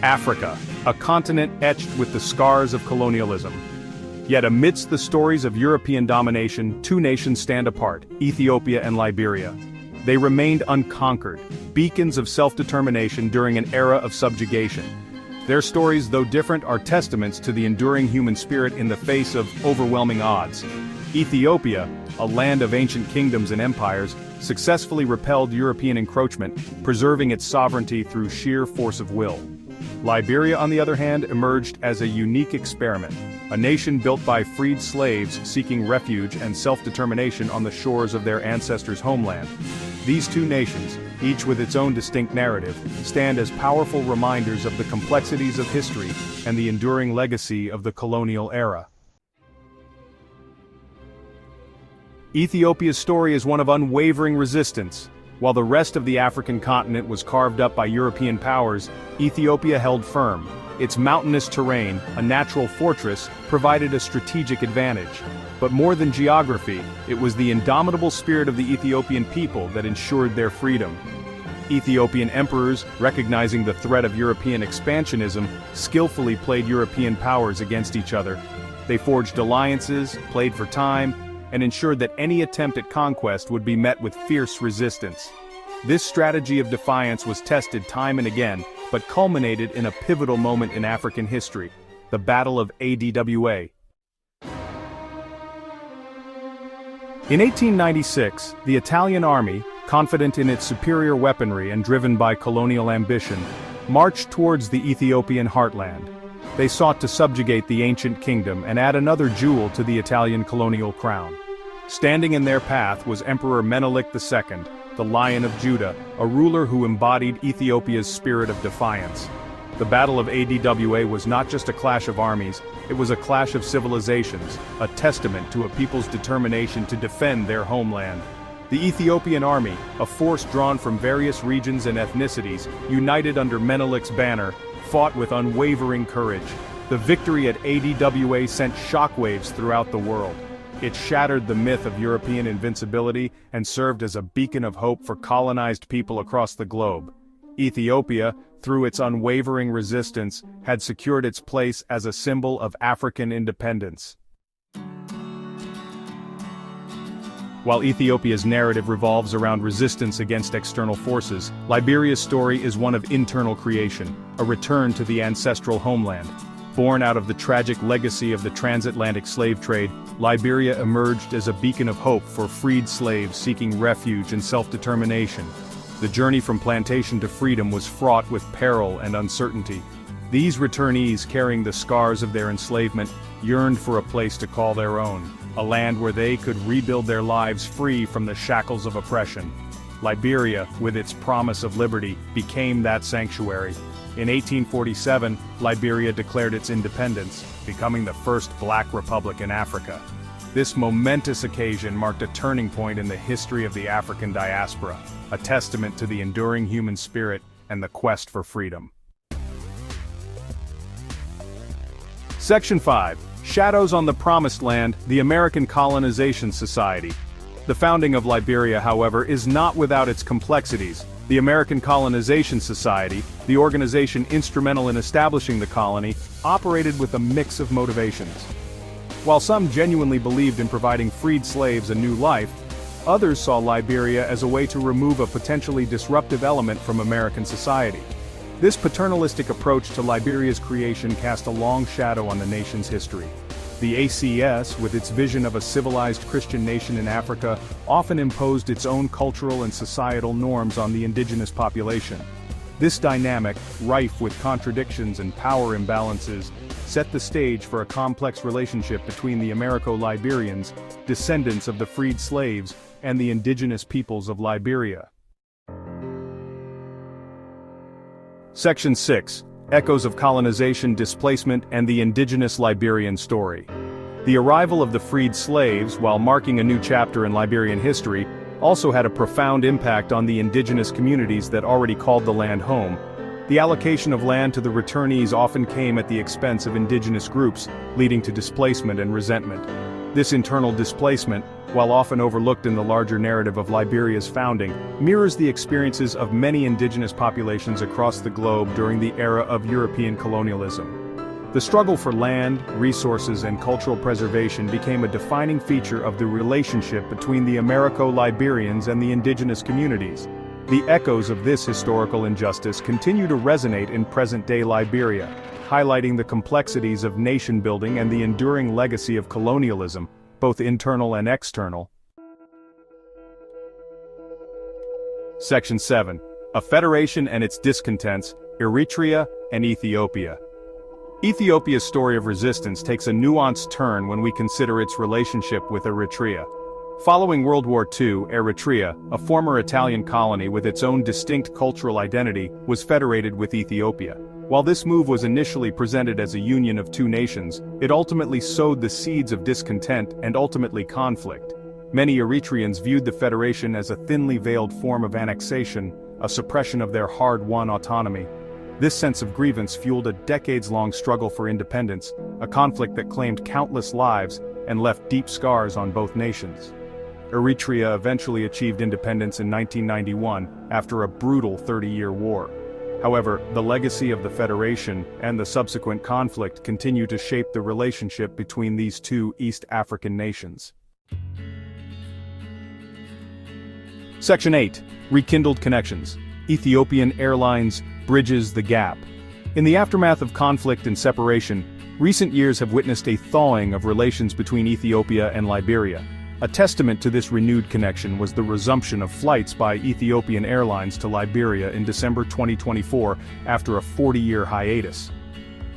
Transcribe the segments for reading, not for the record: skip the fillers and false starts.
Africa, a continent etched with the scars of colonialism. Yet amidst the stories of European domination, two nations stand apart, Ethiopia and Liberia. They remained unconquered, beacons of self-determination during an era of subjugation. Their stories, though different, are testaments to the enduring human spirit in the face of overwhelming odds. Ethiopia, a land of ancient kingdoms and empires, successfully repelled European encroachment, preserving its sovereignty through sheer force of will. Liberia, on the other hand, emerged as a unique experiment, a nation built by freed slaves seeking refuge and self-determination on the shores of their ancestors' homeland. These two nations, each with its own distinct narrative, stand as powerful reminders of the complexities of history and the enduring legacy of the colonial era. Ethiopia's story is one of unwavering resistance. While the rest of the African continent was carved up by European powers, Ethiopia held firm. Its mountainous terrain, a natural fortress, provided a strategic advantage. But more than geography, it was the indomitable spirit of the Ethiopian people that ensured their freedom. Ethiopian emperors, recognizing the threat of European expansionism, skillfully played European powers against each other. They forged alliances, played for time, and ensured that any attempt at conquest would be met with fierce resistance. This strategy of defiance was tested time and again, but culminated in a pivotal moment in African history, the Battle of Adwa. In 1896, the Italian army, confident in its superior weaponry and driven by colonial ambition, marched towards the Ethiopian heartland. They sought to subjugate the ancient kingdom and add another jewel to the Italian colonial crown. Standing in their path was Emperor Menelik II, the Lion of Judah, a ruler who embodied Ethiopia's spirit of defiance. The Battle of Adwa was not just a clash of armies, it was a clash of civilizations, a testament to a people's determination to defend their homeland. The Ethiopian army, a force drawn from various regions and ethnicities, united under Menelik's banner, fought with unwavering courage. The victory at Adwa sent shockwaves throughout the world. It shattered the myth of European invincibility and served as a beacon of hope for colonized people across the globe. Ethiopia, through its unwavering resistance, had secured its place as a symbol of African independence. While Ethiopia's narrative revolves around resistance against external forces, Liberia's story is one of internal creation, a return to the ancestral homeland. Born out of the tragic legacy of the transatlantic slave trade, Liberia emerged as a beacon of hope for freed slaves seeking refuge and self-determination. The journey from plantation to freedom was fraught with peril and uncertainty. These returnees, carrying the scars of their enslavement, yearned for a place to call their own, a land where they could rebuild their lives free from the shackles of oppression. Liberia, with its promise of liberty, became that sanctuary. In 1847, Liberia declared its independence, becoming the first black republic in Africa. This momentous occasion marked a turning point in the history of the African diaspora, a testament to the enduring human spirit and the quest for freedom. Section 5. Shadows on the Promised Land, the American Colonization Society. The founding of Liberia, however, is not without its complexities. The American Colonization Society, the organization instrumental in establishing the colony, operated with a mix of motivations. While some genuinely believed in providing freed slaves a new life, others saw Liberia as a way to remove a potentially disruptive element from American society. This paternalistic approach to Liberia's creation cast a long shadow on the nation's history. The ACS, with its vision of a civilized Christian nation in Africa, often imposed its own cultural and societal norms on the indigenous population. This dynamic, rife with contradictions and power imbalances, set the stage for a complex relationship between the Americo-Liberians, descendants of the freed slaves, and the indigenous peoples of Liberia. Section 6. Echoes of Colonization, Displacement, and the Indigenous Liberian Story. The arrival of the freed slaves, while marking a new chapter in Liberian history, also had a profound impact on the indigenous communities that already called the land home. The allocation of land to the returnees often came at the expense of indigenous groups, leading to displacement and resentment. This internal displacement, while often overlooked in the larger narrative of Liberia's founding, mirrors the experiences of many indigenous populations across the globe during the era of European colonialism. The struggle for land, resources, and cultural preservation became a defining feature of the relationship between the Americo-Liberians and the indigenous communities. The echoes of this historical injustice continue to resonate in present-day Liberia, highlighting the complexities of nation-building and the enduring legacy of colonialism, both internal and external. Section 7. A Federation and its Discontents, Eritrea and Ethiopia. Ethiopia's story of resistance takes a nuanced turn when we consider its relationship with Eritrea. Following World War II, Eritrea, a former Italian colony with its own distinct cultural identity, was federated with Ethiopia. While this move was initially presented as a union of two nations, it ultimately sowed the seeds of discontent and ultimately conflict. Many Eritreans viewed the federation as a thinly veiled form of annexation, a suppression of their hard-won autonomy. This sense of grievance fueled a decades-long struggle for independence, a conflict that claimed countless lives and left deep scars on both nations. Eritrea eventually achieved independence in 1991 after a brutal 30-year war. However, the legacy of the Federation and the subsequent conflict continue to shape the relationship between these two East African nations. Section 8. Rekindled Connections. Ethiopian Airlines bridges the gap. In the aftermath of conflict and separation, recent years have witnessed a thawing of relations between Ethiopia and Liberia. A testament to this renewed connection was the resumption of flights by Ethiopian Airlines to Liberia in December 2024 after a 40-year hiatus.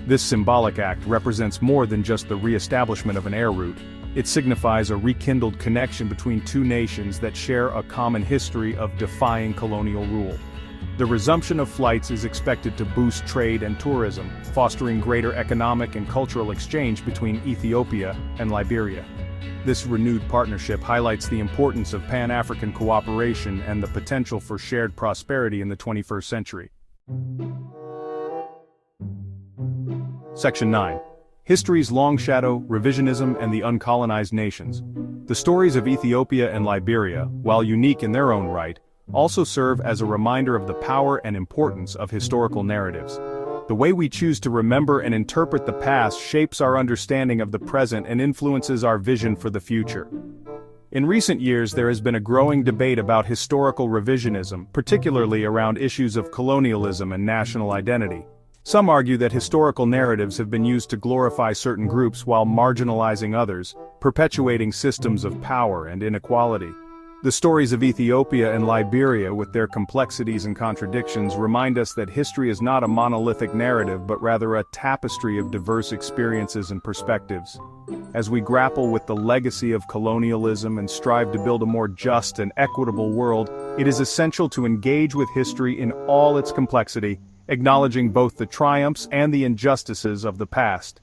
This symbolic act represents more than just the re-establishment of an air route. It signifies a rekindled connection between two nations that share a common history of defying colonial rule. The resumption of flights is expected to boost trade and tourism, fostering greater economic and cultural exchange between Ethiopia and Liberia. This renewed partnership highlights the importance of Pan-African cooperation and the potential for shared prosperity in the 21st century. Section 9. History's Long Shadow, Revisionism and the Uncolonized Nations. The stories of Ethiopia and Liberia, while unique in their own right, also serve as a reminder of the power and importance of historical narratives. The way we choose to remember and interpret the past shapes our understanding of the present and influences our vision for the future. In recent years, there has been a growing debate about historical revisionism, particularly around issues of colonialism and national identity. Some argue that historical narratives have been used to glorify certain groups while marginalizing others, perpetuating systems of power and inequality. The stories of Ethiopia and Liberia, with their complexities and contradictions, remind us that history is not a monolithic narrative but rather a tapestry of diverse experiences and perspectives. As we grapple with the legacy of colonialism and strive to build a more just and equitable world, it is essential to engage with history in all its complexity, acknowledging both the triumphs and the injustices of the past.